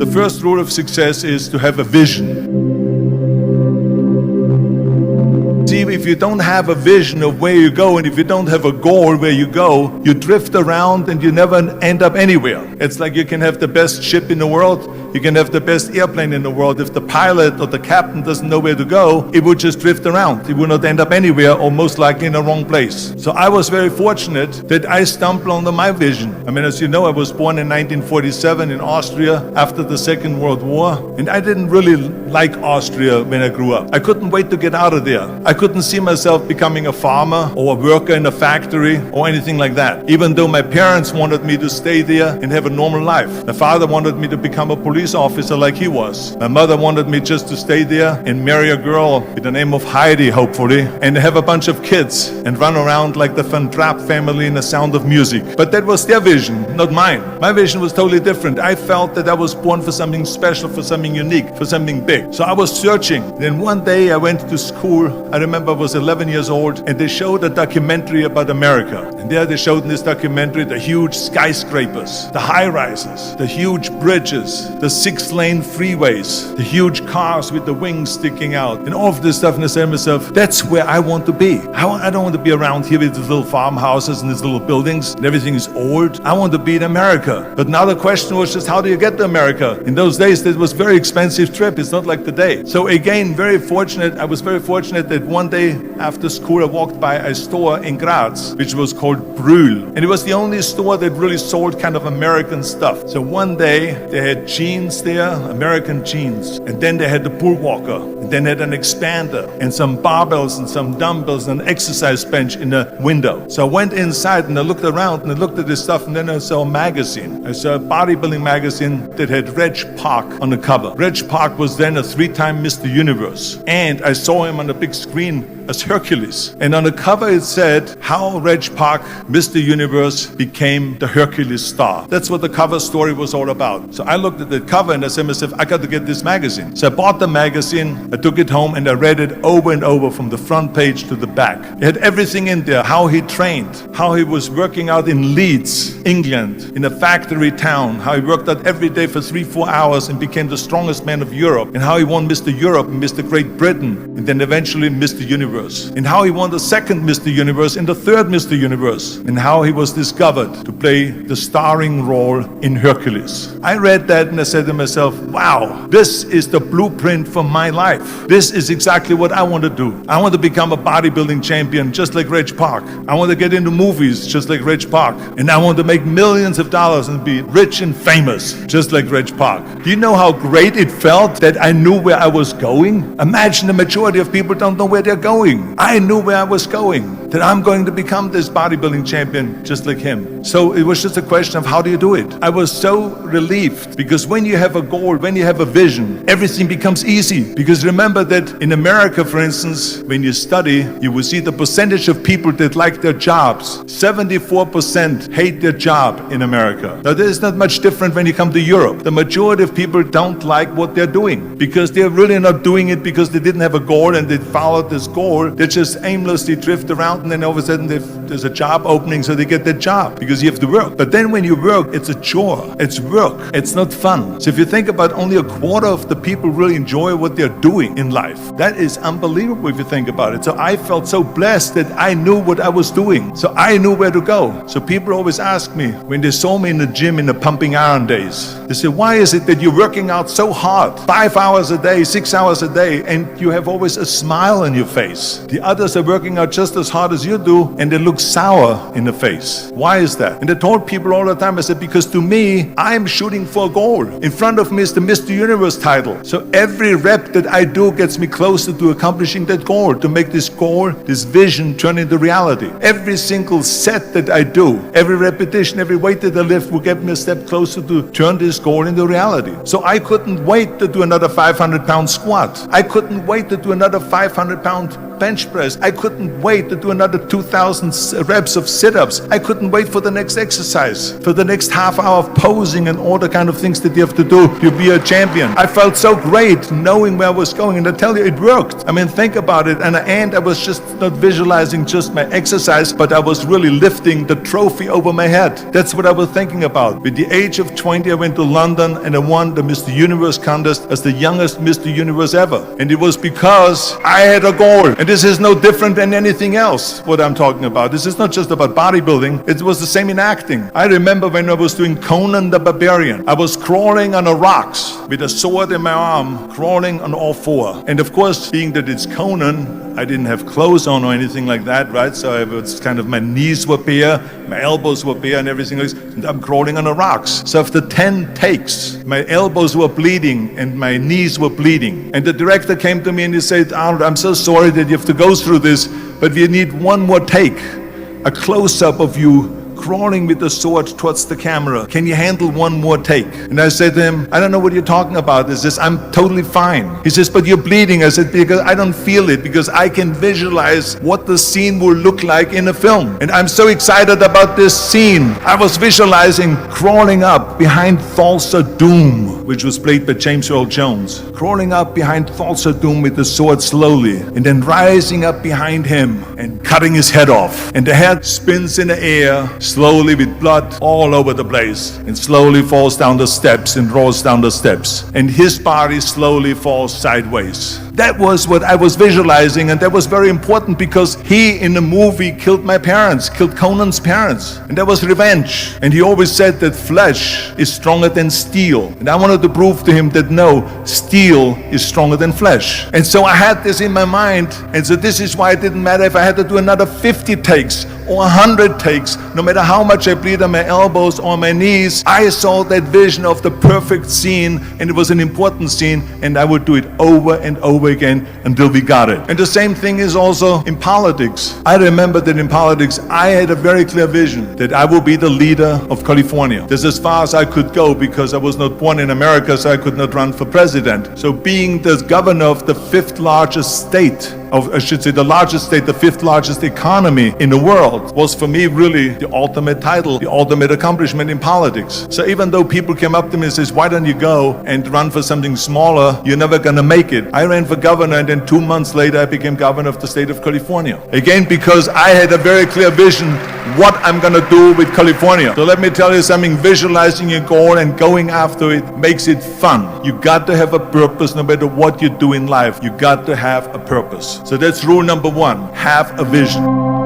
The first rule of success is to have a vision. See, if you don't have a vision of where you go, and if you don't have a goal where you go, you drift around and you never end up anywhere. It's like you can have the best ship in the world, you can have the best airplane in the world. If the pilot or the captain doesn't know where to go, it would just drift around. It would not end up anywhere, or most likely in the wrong place. So I was very fortunate that I stumbled on my vision. I mean, as you know, I was born in 1947 in Austria after the Second World War, and I didn't really like Austria when I grew up. I couldn't wait to get out of there. I couldn't see myself becoming a farmer or a worker in a factory or anything like that, even though my parents wanted me to stay there and have a normal life. My father wanted me to become a police officer like he was. My mother wanted me just to stay there and marry a girl with the name of Heidi, hopefully, and have a bunch of kids and run around like the Van Trapp family in The Sound of Music. But that was their vision, not mine. My vision was totally different. I felt that I was born for something special, for something unique, for something big. So I was searching. Then one day I went to school. I remember I was 11 years old, and they showed a documentary about America. And there they showed in this documentary the huge skyscrapers, the high-rises, the huge bridges, the 6-lane freeways, the huge cars with the wings sticking out, and all of this stuff. And I said to myself, that's where I want to be. I don't want to be around here with these little farmhouses and these little buildings and everything is old. I want to be in America. But now the question was just, how do you get to America? In those days, it was a very expensive trip. It's not like today. So again, I was very fortunate that one day after school, I walked by a store in Graz, which was called Brühl. And it was the only store that really sold kind of American stuff. So one day they had jeans there, American jeans, and then they had the bullwalker, and then they had an expander and some barbells and some dumbbells and an exercise bench in the window. So I went inside and I looked around and I looked at this stuff, and then I saw a magazine. I saw a bodybuilding magazine that had Reg Park on the cover. Reg Park was then a 3-time Mr. Universe, and I saw him on the big screen as Hercules. And on the cover it said how Reg Park, Mr. Universe, became the Hercules star. That's what the cover story was all about. So I looked at the cover and I said to myself, I got to get this magazine. So I bought the magazine, I took it home, and I read it over and over from the front page to the back. It had everything in there: how he trained, how he was working out in Leeds, England, in a factory town, how he worked out every day for 3-4 hours and became the strongest man of Europe, and how he won Mr. Europe and Mr. Great Britain, and then eventually Mr. Universe, and how he won the second Mr. Universe and the third Mr. Universe, and how he was discovered to play the starring role in Hercules. I read that and I said to myself, wow, this is the blueprint for my life. This is exactly what I want to do. I want to become a bodybuilding champion just like Reg Park. I want to get into movies just like Reg Park. And I want to make millions of dollars and be rich and famous just like Reg Park. Do you know how great it felt that I knew where I was going? Imagine the majority of people don't know where they're going. I knew where I was going, that I'm going to become this bodybuilding champion just like him. So it was just a question of, how do you do it? I was so relieved, because when you have a goal, when you have a vision, everything becomes easy. Because remember that in America, for instance, when you study, you will see the percentage of people that like their jobs. 74% hate their job in America. Now, there is not much different when you come to Europe. The majority of people don't like what they're doing, because they're really not doing it because they didn't have a goal and they followed this goal. They just aimlessly drift around, and then all of a sudden there's a job opening, so they get that job because you have to work. But then when you work, it's a chore. It's work. It's not fun. So if you think about, only a quarter of the people really enjoy what they're doing in life. That is unbelievable if you think about it. So I felt so blessed that I knew what I was doing. So I knew where to go. So people always ask me, when they saw me in the gym in the pumping iron days, they say, why is it that you're working out so hard, 5 hours a day, 6 hours a day, and you have always a smile on your face? The others are working out just as hard as you do, and they look sour in the face. Why is that? And I told people all the time, I said, because to me, I'm shooting for a goal. In front of me is the Mr. Universe title. So every rep that I do gets me closer to accomplishing that goal, to make this goal, this vision, turn into reality. Every single set that I do, every repetition, every weight that I lift will get me a step closer to turn this goal into reality. So I couldn't wait to do another 500-pound squat. I couldn't wait to do another 500-pound bench press. I couldn't wait to do another another 2,000 reps of sit-ups. I couldn't wait for the next exercise, for the next half hour of posing and all the kind of things that you have to do to be a champion. I felt so great knowing where I was going, and I tell you, it worked. I mean, think about it. And at the end, I was just not visualizing just my exercise, but I was really lifting the trophy over my head. That's what I was thinking about. With the age of 20, I went to London and I won the Mr. Universe contest as the youngest Mr. Universe ever. And it was because I had a goal. And this is no different than anything else, what I'm talking about. This is not just about bodybuilding. It was the same in acting. I remember when I was doing Conan the Barbarian, I was crawling on the rocks with a sword in my arm, crawling on all four. And of course, being that it's Conan, I didn't have clothes on or anything like that, right? So I was kind of, my knees were bare, my elbows were bare and everything else. And I'm crawling on the rocks. So after 10 takes, my elbows were bleeding and my knees were bleeding. And the director came to me and he said, Arnold, I'm so sorry that you have to go through this, but we need one more take, a close-up of you crawling with the sword towards the camera. Can you handle one more take? And I said to him, I don't know what you're talking about. He says, I'm totally fine. He says, but you're bleeding. I said, because I don't feel it, because I can visualize what the scene will look like in a film. And I'm so excited about this scene. I was visualizing crawling up behind Thulsa Doom, which was played by James Earl Jones. Crawling up behind Thulsa Doom with the sword slowly, and then rising up behind him and cutting his head off. And the head spins in the air, slowly with blood all over the place, and slowly falls down the steps and rolls down the steps. And his body slowly falls sideways. That was what I was visualizing, and that was very important because he, in the movie, killed my parents, killed Conan's parents. And that was revenge. And he always said that flesh is stronger than steel. And I wanted to prove to him that no, steel is stronger than flesh. And so I had this in my mind, and so this is why it didn't matter if I had to do another 50 takes or 100 takes, no matter how much I bleed on my elbows or my knees. I saw that vision of the perfect scene, and it was an important scene, and I would do it over and over again until we got it. And the same thing is also in politics. I remember that in politics, I had a very clear vision that I will be the leader of California. That's as far as I could go because I was not born in America, so I could not run for president. So being the governor of the fifth largest state, I should say the largest state, the fifth largest economy in the world, was for me really the ultimate title, the ultimate accomplishment in politics. So even though people came up to me and says, why don't you go and run for something smaller? You're never gonna make it. I ran for governor, and then 2 months later I became governor of the state of California. Again, because I had a very clear vision what I'm gonna do with California. So let me tell you something, visualizing your goal and going after it makes it fun. You got to have a purpose no matter what you do in life. You got to have a purpose. So that's rule number one, have a vision.